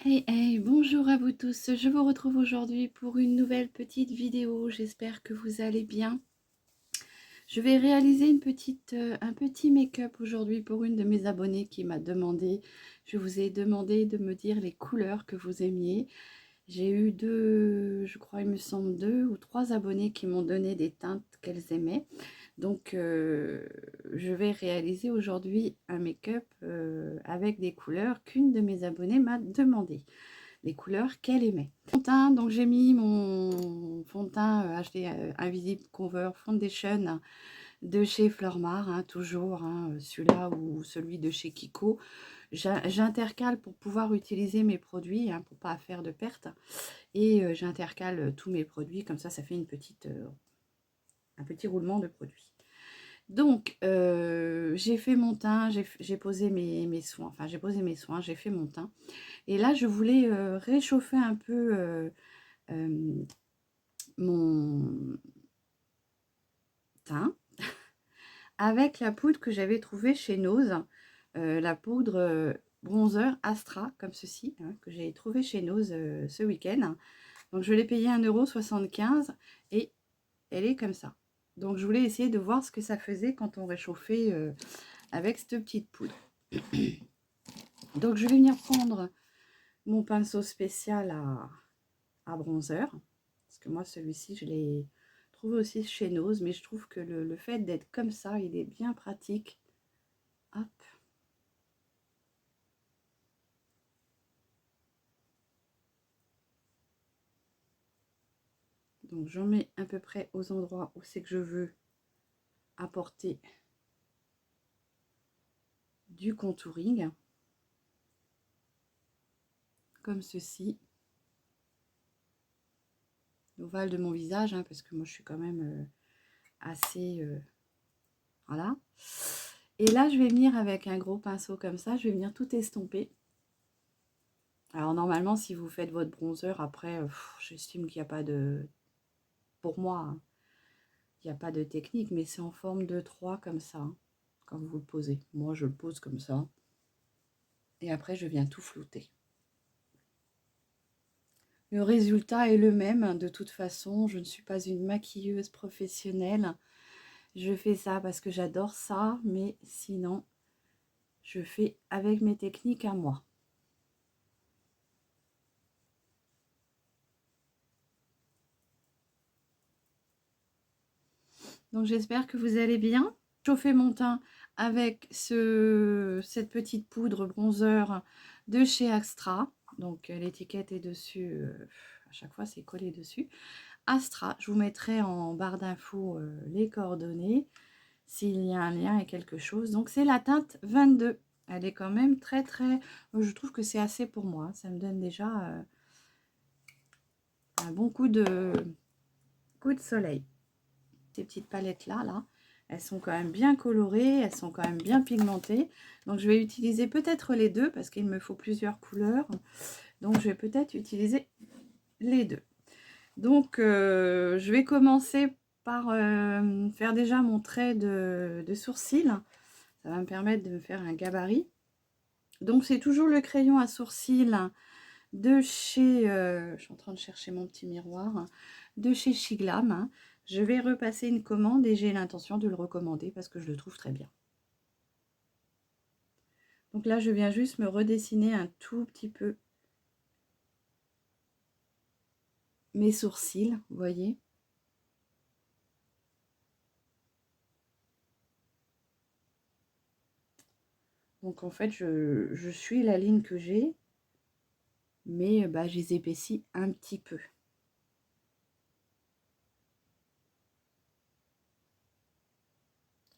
Hey hey, bonjour à vous tous, je vous retrouve aujourd'hui pour une nouvelle petite vidéo, j'espère que vous allez bien. Je vais réaliser un petit make-up aujourd'hui pour une de mes abonnées qui m'a demandé, je vous ai demandé de me dire les couleurs que vous aimiez. J'ai eu je crois il me semble 2 ou 3 abonnés qui m'ont donné des teintes qu'elles aimaient. Donc je vais réaliser aujourd'hui un make-up avec des couleurs qu'une de mes abonnées m'a demandé. Les couleurs qu'elle aimait. Fond de teint, donc j'ai mis mon fond de teint acheté Invisible Cover Foundation de chez Fleurmar, hein, toujours celui-là ou celui de chez Kiko. J'intercale pour pouvoir utiliser mes produits, hein, pour pas faire de perte. Et j'intercale tous mes produits, comme ça fait un petit roulement de produits. Donc, j'ai fait mon teint, j'ai posé mes soins, enfin j'ai posé mes soins, j'ai fait mon teint. Et là, je voulais réchauffer un peu mon teint avec la poudre que j'avais trouvée chez Nose, la poudre bronzer Astra, comme ceci, hein, que j'ai trouvé chez Nose ce week-end. Donc, je l'ai payé 1,75 € et elle est comme ça. Donc, je voulais essayer de voir ce que ça faisait quand on réchauffait avec cette petite poudre. Donc, je vais venir prendre mon pinceau spécial à bronzer. Parce que moi, celui-ci, je l'ai trouvé aussi chez Nose. Mais je trouve que le fait d'être comme ça, il est bien pratique. Hop. Donc, j'en mets à peu près aux endroits où c'est que je veux apporter du contouring. Comme ceci. L'ovale de mon visage, hein, parce que moi, je suis quand même assez... voilà. Et là, je vais venir avec un gros pinceau comme ça, je vais venir tout estomper. Alors, normalement, si vous faites votre bronzer, après, j'estime qu'il n'y a pas de... Pour moi, hein, il n'y a pas de technique, mais c'est en forme de 3 comme ça, hein, quand vous le posez. Moi, je le pose comme ça. Et après, je viens tout flouter. Le résultat est le même, hein, de toute façon. Je ne suis pas une maquilleuse professionnelle. Je fais ça parce que j'adore ça, mais sinon, je fais avec mes techniques à moi. Donc j'espère que vous allez bien. Chauffer mon teint avec cette petite poudre bronzer de chez Astra. Donc l'étiquette est dessus, à chaque fois c'est collé dessus. Astra, je vous mettrai en barre d'infos les coordonnées s'il y a un lien et quelque chose. Donc c'est la teinte 22. Elle est quand même très très... Je trouve que c'est assez pour moi. Ça me donne déjà un bon coup de soleil. Ces petites palettes là, elles sont quand même bien colorées, elles sont quand même bien pigmentées. Donc je vais utiliser peut-être les deux parce qu'il me faut plusieurs couleurs. Donc je vais peut-être utiliser les deux. Donc je vais commencer par faire déjà mon trait de sourcil. Ça va me permettre de me faire un gabarit. Donc c'est toujours le crayon à sourcil de chez... je suis en train de chercher mon petit miroir. De chez Shiglam, hein. Je vais repasser une commande et j'ai l'intention de le recommander parce que je le trouve très bien. Donc là, je viens juste me redessiner un tout petit peu mes sourcils, vous voyez. Donc en fait, je suis la ligne que j'ai, mais bah, je les épaissis un petit peu.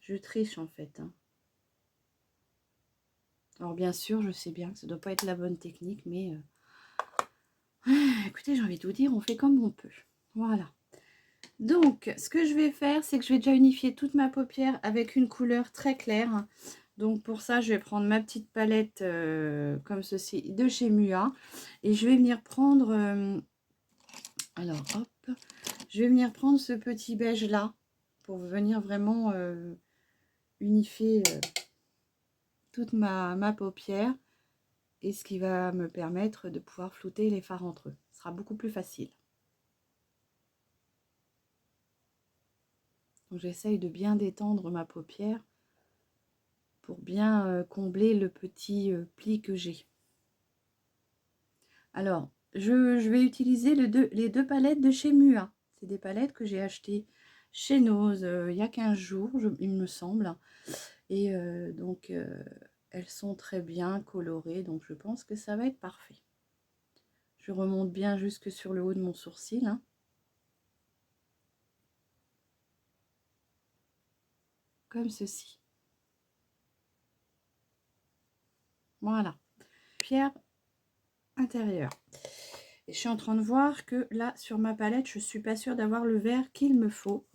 Je triche en fait, hein. Alors bien sûr, je sais bien que ça ne doit pas être la bonne technique, mais écoutez, j'ai envie de vous dire, on fait comme on peut. Voilà. Donc, ce que je vais faire, c'est que je vais déjà unifier toute ma paupière avec une couleur très claire. Donc, pour ça, je vais prendre ma petite palette comme ceci de chez Mua. Et je vais venir prendre... alors, hop. Je vais venir prendre ce petit beige là pour venir vraiment unifier toute ma paupière. et ce qui va me permettre de pouvoir flouter les fards entre eux. Ce sera beaucoup plus facile. Donc j'essaye de bien détendre ma paupière pour bien combler le petit pli que j'ai. Alors, je vais utiliser les deux palettes de chez Mua. C'est des palettes que j'ai achetées chez Nose il y a 15 jours, il me semble. Et donc, elles sont très bien colorées, donc je pense que ça va être parfait. Je remonte bien jusque sur le haut de mon sourcil. Hein. Comme ceci. Voilà. Pierre intérieure. Et je suis en train de voir que là, sur ma palette, je ne suis pas sûre d'avoir le vert qu'il me faut.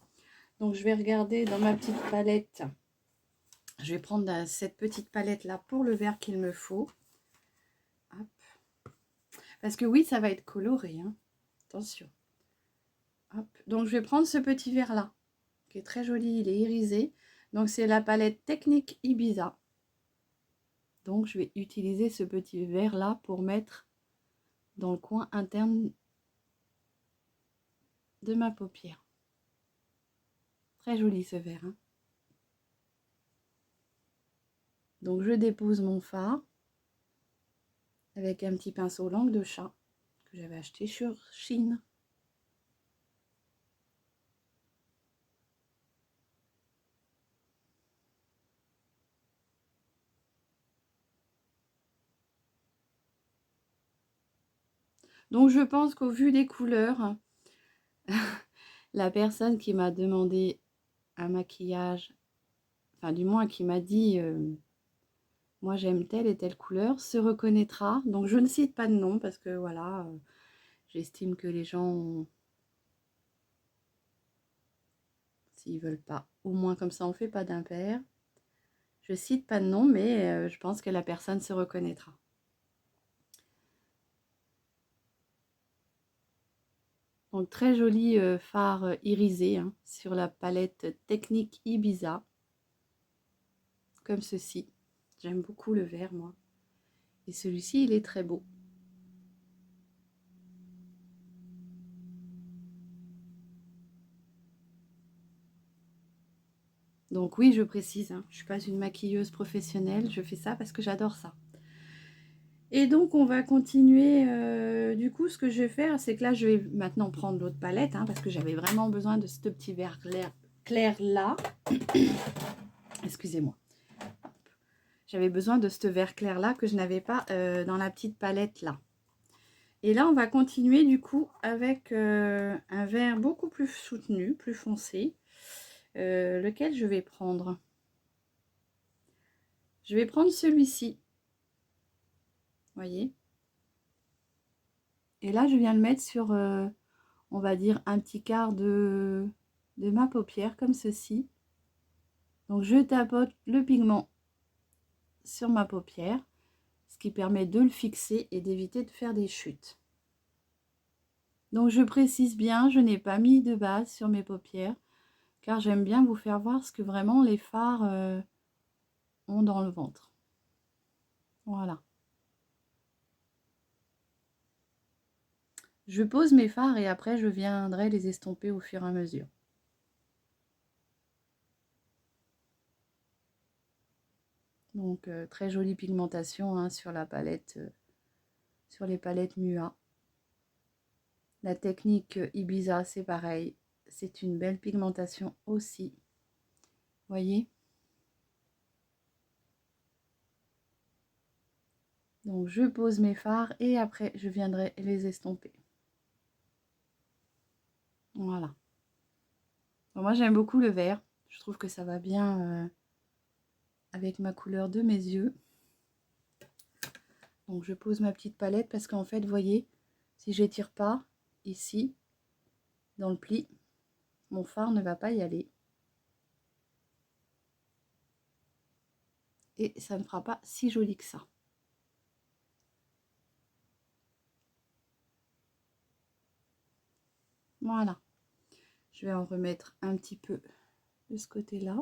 Donc, je vais regarder dans ma petite palette. Je vais prendre cette petite palette là pour le vert qu'il me faut. Hop. Parce que oui, ça va être coloré. Hein. Attention. Hop. Donc, je vais prendre ce petit vert là, qui est très joli. Il est irisé. Donc, c'est la palette Technique Ibiza. Donc, je vais utiliser ce petit vert là pour mettre dans le coin interne de ma paupière. Très joli ce vert. Hein. Donc, je dépose mon fard avec un petit pinceau langue de chat que j'avais acheté sur Chine. Donc, je pense qu'au vu des couleurs, la personne qui m'a demandé un maquillage, enfin du moins qui m'a dit moi j'aime telle et telle couleur, se reconnaîtra. Donc, je ne cite pas de nom parce que voilà, j'estime que les gens, s'ils veulent pas, au moins comme ça on fait pas d'impair. Je cite pas de nom, mais je pense que la personne se reconnaîtra. Donc très joli fard irisé hein, sur la palette Technique Ibiza. Comme ceci. J'aime beaucoup le vert moi. Et celui-ci il est très beau. Donc oui, je précise, hein, je ne suis pas une maquilleuse professionnelle, je fais ça parce que j'adore ça. Et donc on va continuer, du coup ce que je vais faire, c'est que là je vais maintenant prendre l'autre palette, hein, parce que j'avais vraiment besoin de ce petit vert clair là. Excusez-moi. J'avais besoin de ce vert clair là que je n'avais pas dans la petite palette là. Et là on va continuer du coup avec un vert beaucoup plus soutenu, plus foncé. Lequel je vais prendre? Je vais prendre celui-ci. Voyez, et là je viens le mettre sur on va dire un petit quart de ma paupière comme ceci. Donc je tapote le pigment sur ma paupière, ce qui permet de le fixer et d'éviter de faire des chutes. Donc je précise bien, je n'ai pas mis de base sur mes paupières car j'aime bien vous faire voir ce que vraiment les fards ont dans le ventre. Voilà. Je pose mes fards et après je viendrai les estomper au fur et à mesure. Donc très jolie pigmentation hein, sur la palette, sur les palettes Mua. La technique Ibiza c'est pareil, c'est une belle pigmentation aussi. Voyez. Donc je pose mes fards et après je viendrai les estomper. Voilà. Donc, moi j'aime beaucoup le vert. Je trouve que ça va bien avec ma couleur de mes yeux. Donc je pose ma petite palette parce qu'en fait, vous voyez, si j'étire pas ici, dans le pli, mon fard ne va pas y aller. Et ça ne fera pas si joli que ça. Voilà. Je vais en remettre un petit peu de ce côté-là.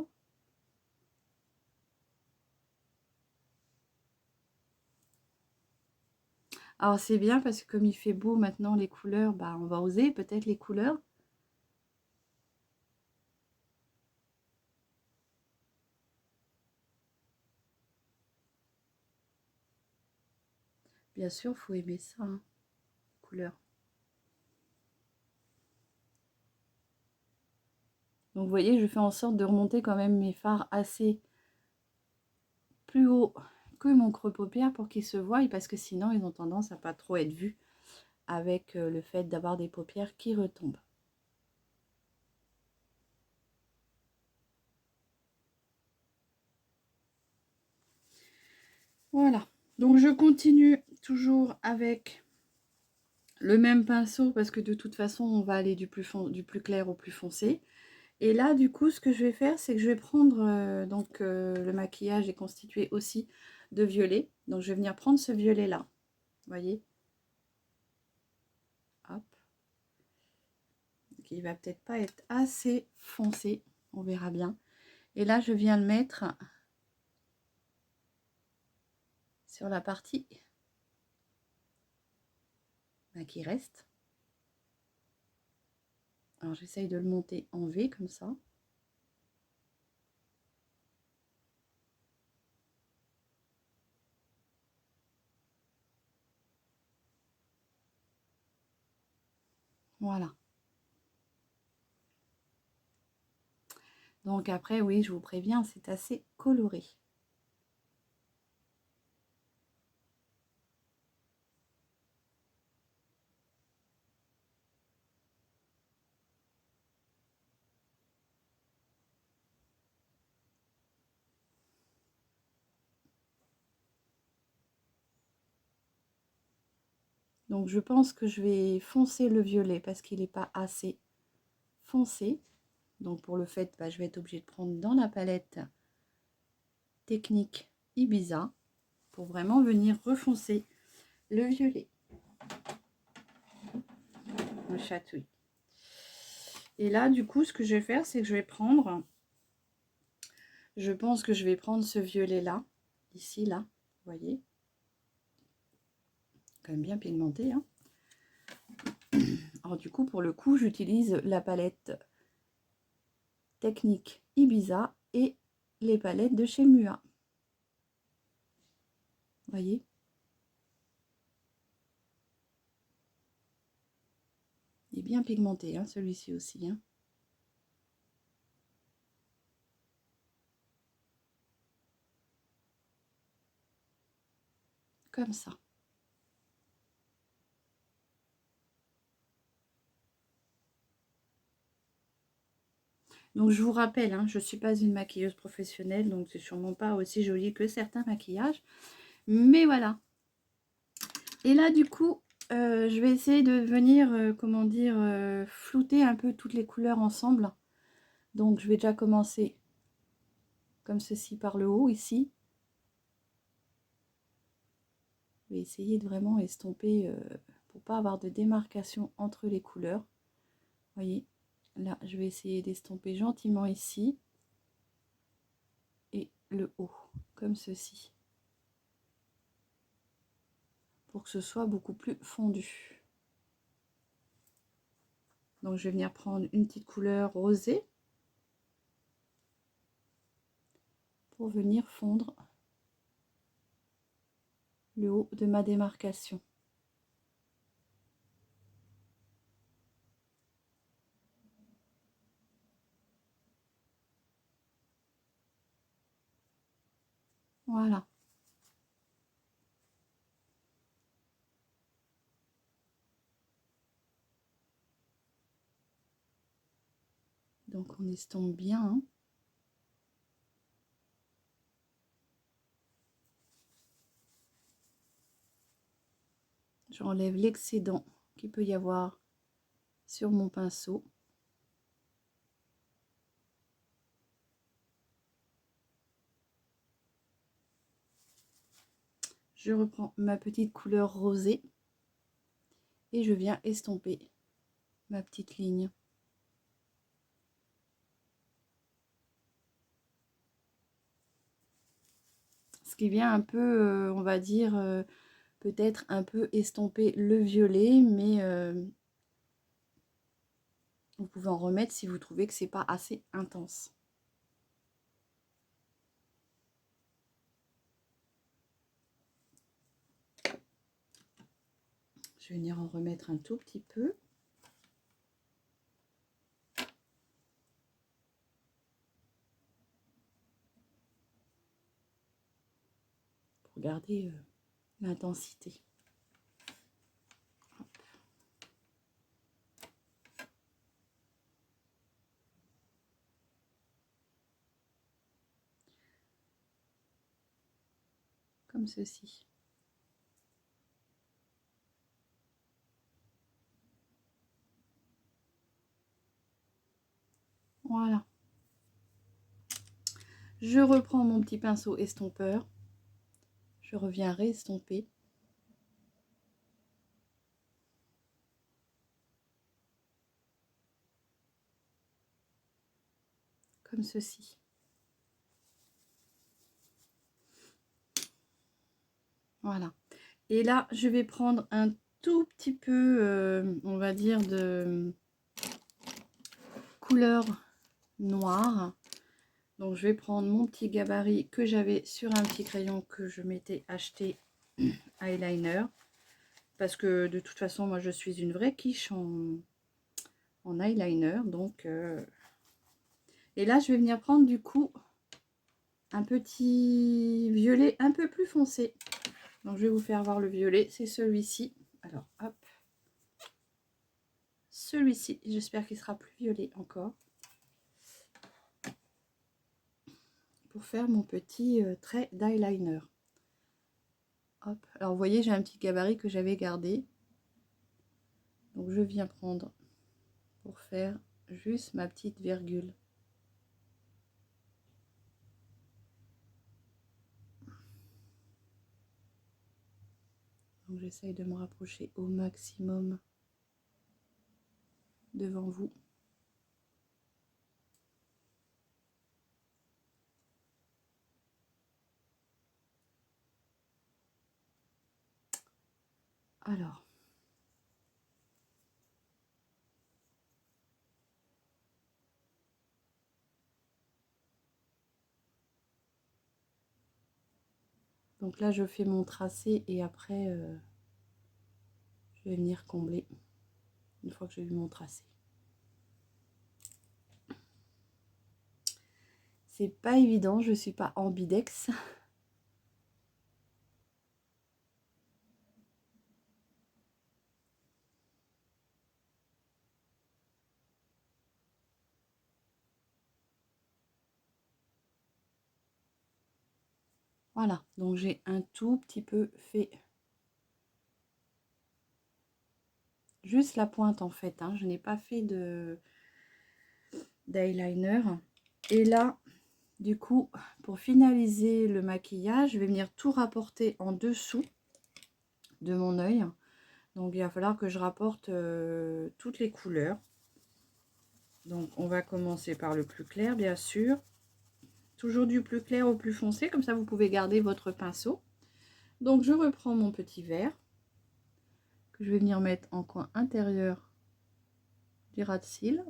Alors c'est bien parce que comme il fait beau maintenant, les couleurs, bah, on va oser peut-être les couleurs. Bien sûr, il faut aimer ça, hein, couleurs. Donc vous voyez, je fais en sorte de remonter quand même mes fards assez plus haut que mon creux paupière pour qu'ils se voient, parce que sinon ils ont tendance à pas trop être vus avec le fait d'avoir des paupières qui retombent. Voilà, donc je continue toujours avec le même pinceau parce que de toute façon on va aller du plus clair au plus foncé. Et là du coup ce que je vais faire, c'est que je vais prendre le maquillage est constitué aussi de violet, donc je vais venir prendre ce violet là, vous voyez, hop, qui va peut-être pas être assez foncé, on verra bien. Et là je viens le mettre sur la partie qui reste. Alors j'essaye de le monter en V comme ça. Voilà. Donc après, oui, je vous préviens, c'est assez coloré. Donc je pense que je vais foncer le violet parce qu'il n'est pas assez foncé. Donc pour le fait, bah, je vais être obligée de prendre dans la palette Technique Ibiza pour vraiment venir refoncer le violet. Le chatouille. Et là, du coup, ce que je vais faire, c'est que je vais prendre, je pense que je vais prendre ce violet-là, ici, là, vous voyez, quand même bien pigmenté, hein. Alors du coup, pour le coup, j'utilise la palette Technique Ibiza et les palettes de chez Mua. Vous voyez? Il est bien pigmenté, hein, celui-ci aussi, hein. Comme ça. Donc je vous rappelle, hein, je ne suis pas une maquilleuse professionnelle, donc c'est sûrement pas aussi joli que certains maquillages. Mais voilà. Et là, du coup, je vais essayer de venir, comment dire, flouter un peu toutes les couleurs ensemble. Donc je vais déjà commencer comme ceci par le haut, ici. Je vais essayer de vraiment estomper pour pas avoir de démarcation entre les couleurs. Vous voyez, là, je vais essayer d'estomper gentiment ici. Et le haut, comme ceci. Pour que ce soit beaucoup plus fondu. Donc je vais venir prendre une petite couleur rosée pour venir fondre le haut de ma démarcation. Voilà. Donc on estompe bien, hein. J'enlève l'excédent qu'il peut y avoir sur mon pinceau. Je reprends ma petite couleur rosée et je viens estomper ma petite ligne. Ce qui vient un peu, on va dire, peut-être un peu estomper le violet, mais vous pouvez en remettre si vous trouvez que c'est pas assez intense. Je vais venir en remettre un tout petit peu. Pour garder l'intensité. Comme ceci. Voilà. Je reprends mon petit pinceau estompeur. Je reviens réestomper. Comme ceci. Voilà. Et là, je vais prendre un tout petit peu, on va dire, de couleur noire. Donc, je vais prendre mon petit gabarit que j'avais sur un petit crayon que je m'étais acheté eyeliner. Parce que de toute façon, moi, je suis une vraie quiche en eyeliner. Donc, et là, je vais venir prendre du coup un petit violet un peu plus foncé. Donc, je vais vous faire voir le violet. C'est celui-ci. Alors, hop. Celui-ci, j'espère qu'il sera plus violet encore. Pour faire mon petit trait d'eyeliner. Hop. Alors, vous voyez, j'ai un petit gabarit que j'avais gardé. Donc, je viens prendre pour faire juste ma petite virgule. Donc, j'essaye de me rapprocher au maximum devant vous. Alors, donc là, je fais mon tracé et après, je vais venir combler une fois que j'ai vu mon tracé. C'est pas évident, je suis pas ambidex. Voilà, donc j'ai un tout petit peu fait juste la pointe en fait, hein. Je n'ai pas fait d'eyeliner. Et là, du coup, pour finaliser le maquillage, je vais venir tout rapporter en dessous de mon œil. Donc il va falloir que je rapporte toutes les couleurs. Donc on va commencer par le plus clair, bien sûr. Toujours du plus clair au plus foncé, comme ça vous pouvez garder votre pinceau. Donc je reprends mon petit verre que je vais venir mettre en coin intérieur du ras de cils.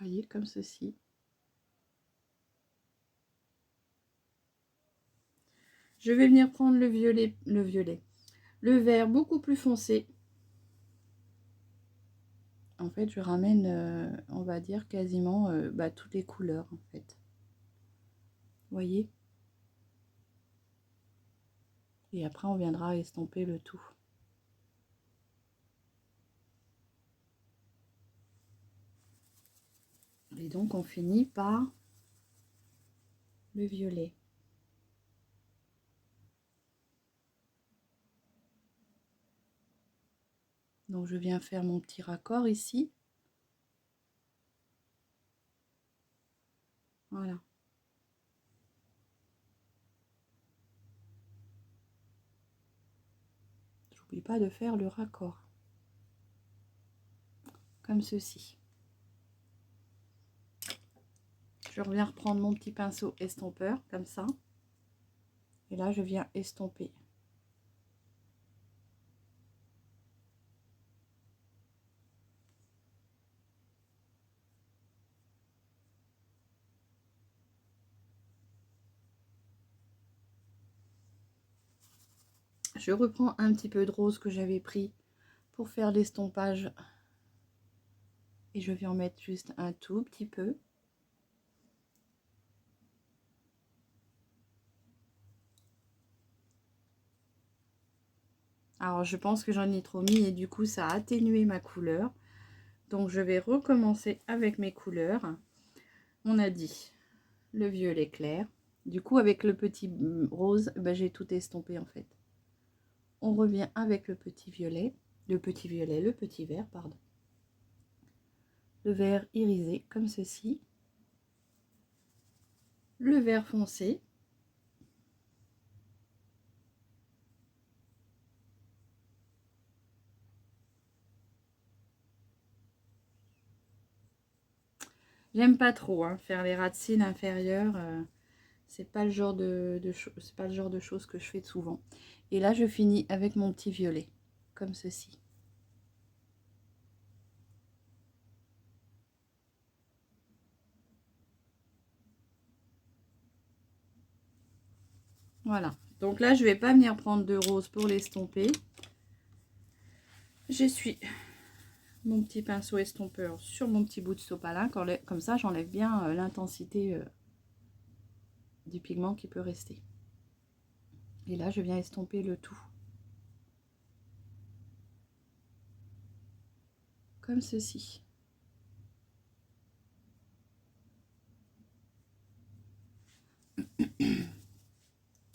Voyez, comme ceci. Je vais venir prendre le vert beaucoup plus foncé. En fait, je ramène, on va dire, quasiment toutes les couleurs, en fait. Voyez? Et après, on viendra estomper le tout. Et donc, on finit par le violet. Donc, je viens faire mon petit raccord ici. Voilà. n'oublie pas de faire le raccord. Comme ceci. Je reviens reprendre mon petit pinceau estompeur, comme ça. Et là, je viens estomper. Je reprends un petit peu de rose que j'avais pris pour faire l'estompage. Et je viens en mettre juste un tout petit peu. Alors, je pense que j'en ai trop mis et du coup, ça a atténué ma couleur. Donc, je vais recommencer avec mes couleurs. On a dit le violet clair. Du coup, avec le petit rose, ben, j'ai tout estompé en fait. On revient avec le petit violet, le petit vert, pardon. Le vert irisé, comme ceci. Le vert foncé. J'aime pas trop faire les racines inférieures. C'est pas le genre c'est pas le genre de choses que je fais souvent. Et là, je finis avec mon petit violet, comme ceci. Voilà. Donc là, je vais pas venir prendre de rose pour l'estomper. J'essuie mon petit pinceau estompeur sur mon petit bout de sopalin. Comme ça, j'enlève bien l'intensité du pigment qui peut rester. Et là, je viens estomper le tout. Comme ceci.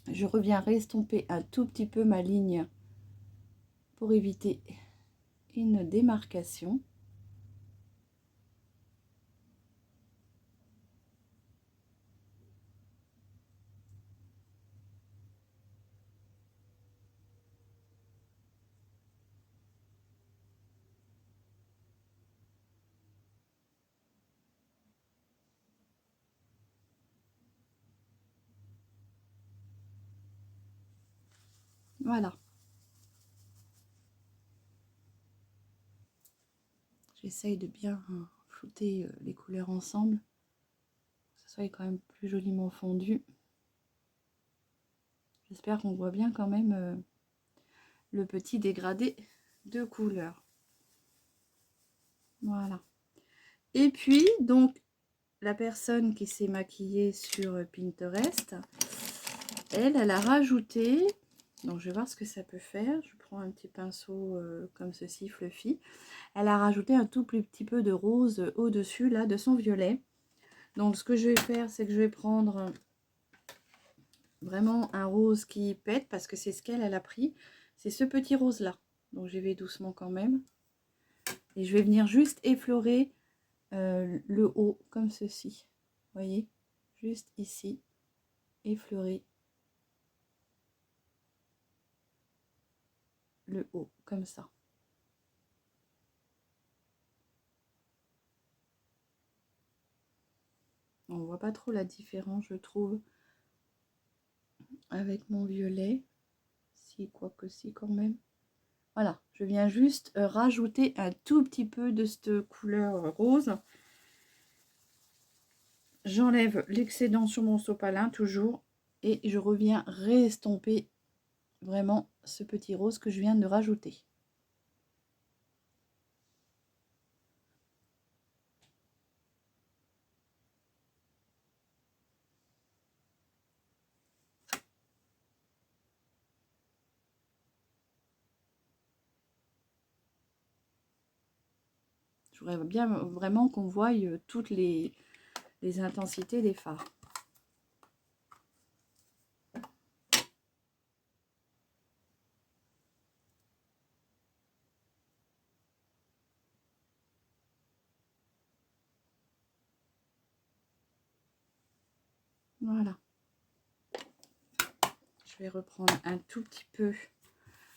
Je reviens restomper un tout petit peu ma ligne pour éviter une démarcation. Voilà. J'essaye de bien flouter les couleurs ensemble, que ce soit quand même plus joliment fondu. J'espère qu'on voit bien quand même le petit dégradé de couleurs. Voilà. Et puis, donc, la personne qui s'est maquillée sur Pinterest, elle a rajouté, donc je vais voir ce que ça peut faire. Je prends un petit pinceau comme ceci, fluffy. Elle a rajouté un tout petit peu de rose au-dessus, là, de son violet. Donc, ce que je vais faire, c'est que je vais prendre vraiment un rose qui pète, parce que c'est ce qu'elle a pris. C'est ce petit rose-là. Donc, j'y vais doucement quand même. Et je vais venir juste effleurer le haut, comme ceci. Vous voyez? Juste ici. Effleurer le haut, comme ça. On voit pas trop la différence, je trouve, avec mon violet. Si, quoique si, quand même. Voilà, je viens juste rajouter un tout petit peu de cette couleur rose. J'enlève l'excédent sur mon sopalin, toujours. Et je reviens réestomper vraiment ce petit rose que je viens de rajouter. Je voudrais bien vraiment qu'on voie toutes les intensités des fards. Voilà. Je vais reprendre un tout petit peu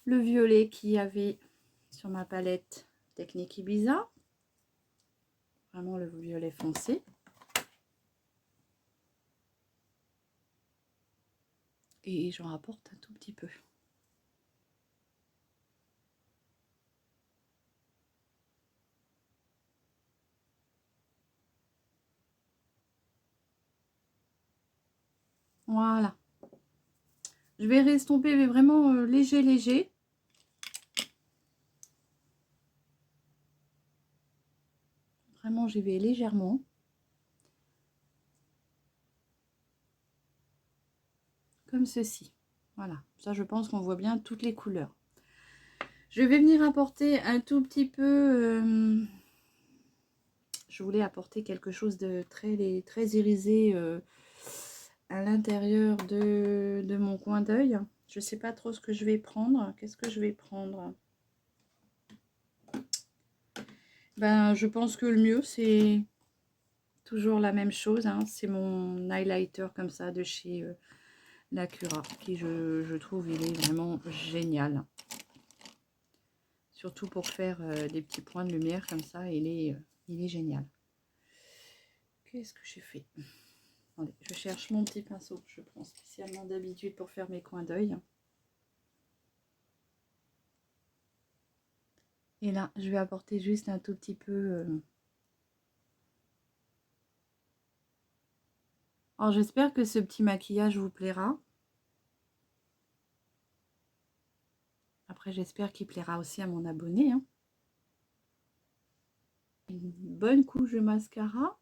le violet qu'il y avait sur ma palette Technique Ibiza. Vraiment le violet foncé. Et j'en rapporte un tout petit peu. Voilà. Je vais restomper, mais vraiment léger, léger. Vraiment, j'y vais légèrement. Comme ceci. Voilà. Ça, je pense qu'on voit bien toutes les couleurs. Je vais venir apporter un tout petit peu... je voulais apporter quelque chose de très irisé à l'intérieur de mon coin d'œil. Je ne sais pas trop ce que je vais prendre. Qu'est-ce que je vais prendre? Ben, je pense que le mieux, c'est toujours la même chose. Hein. C'est mon highlighter comme ça de chez Lacura, qui je trouve, il est vraiment génial. Surtout pour faire des petits points de lumière comme ça, il est génial. Qu'est-ce que j'ai fait? Attendez, je cherche mon petit pinceau que je prends spécialement d'habitude pour faire mes coins d'œil. Et là, je vais apporter juste un tout petit peu... Alors, j'espère que ce petit maquillage vous plaira. Après, j'espère qu'il plaira aussi à mon abonné. Hein. Une bonne couche de mascara.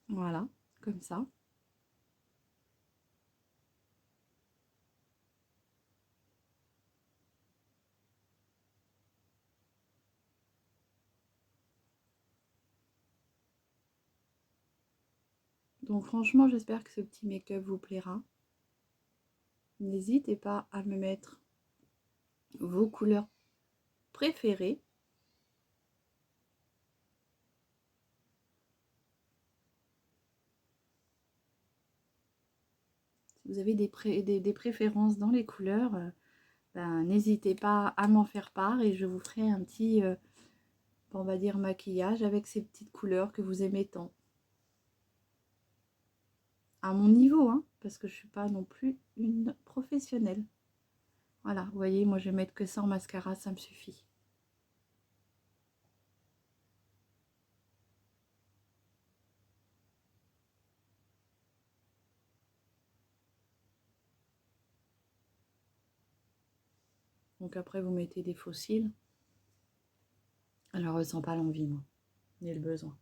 Voilà, comme ça. Donc franchement, j'espère que ce petit make-up vous plaira. N'hésitez pas à me mettre vos couleurs préférées. Si vous avez des préférences dans les couleurs, ben, n'hésitez pas à m'en faire part et je vous ferai un petit, on va dire, maquillage avec ces petites couleurs que vous aimez tant. À mon niveau, hein, parce que je ne suis pas non plus une professionnelle. Voilà, vous voyez, moi je vais mettre que ça en mascara, ça me suffit. Donc après, vous mettez des faux cils. Alors, je ne ressens pas l'envie, moi, ni le besoin.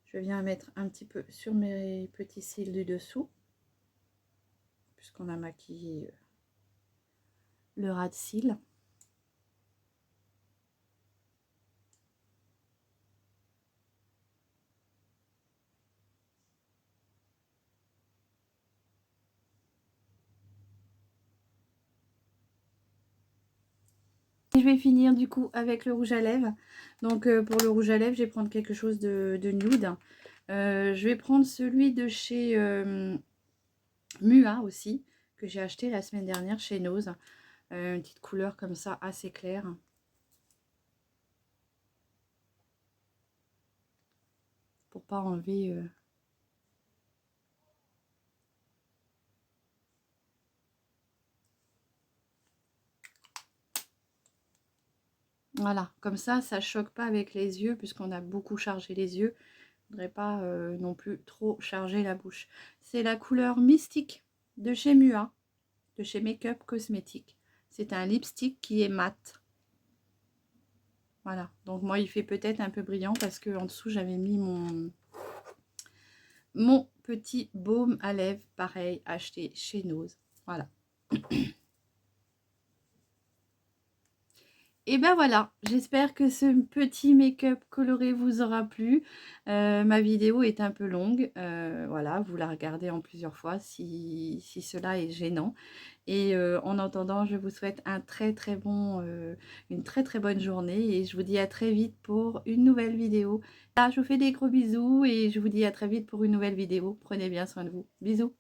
Je viens mettre un petit peu sur mes petits cils du dessous, puisqu'on a maquillé le ras de cils. Je vais finir du coup avec le rouge à lèvres. Donc pour le rouge à lèvres, je vais prendre quelque chose de nude. Je vais prendre celui de chez Mua aussi, que j'ai acheté la semaine dernière chez Nose. Une petite couleur comme ça, assez claire. Pour pas enlever... Voilà, comme ça choque pas avec les yeux, puisqu'on a beaucoup chargé les yeux. Je ne voudrais pas non plus trop charger la bouche. C'est la couleur Mystique de chez Mua, de chez Make-up Cosmétique. C'est un lipstick qui est mat. Voilà, donc moi il fait peut-être un peu brillant parce que en dessous j'avais mis mon petit baume à lèvres, pareil, acheté chez Nose. Voilà. Et ben voilà, j'espère que ce petit make-up coloré vous aura plu. Ma vidéo est un peu longue, voilà, vous la regardez en plusieurs fois si cela est gênant. Et en attendant, je vous souhaite un une très très bonne journée et je vous dis à très vite pour une nouvelle vidéo. Là, je vous fais des gros bisous et je vous dis à très vite pour une nouvelle vidéo. Prenez bien soin de vous. Bisous.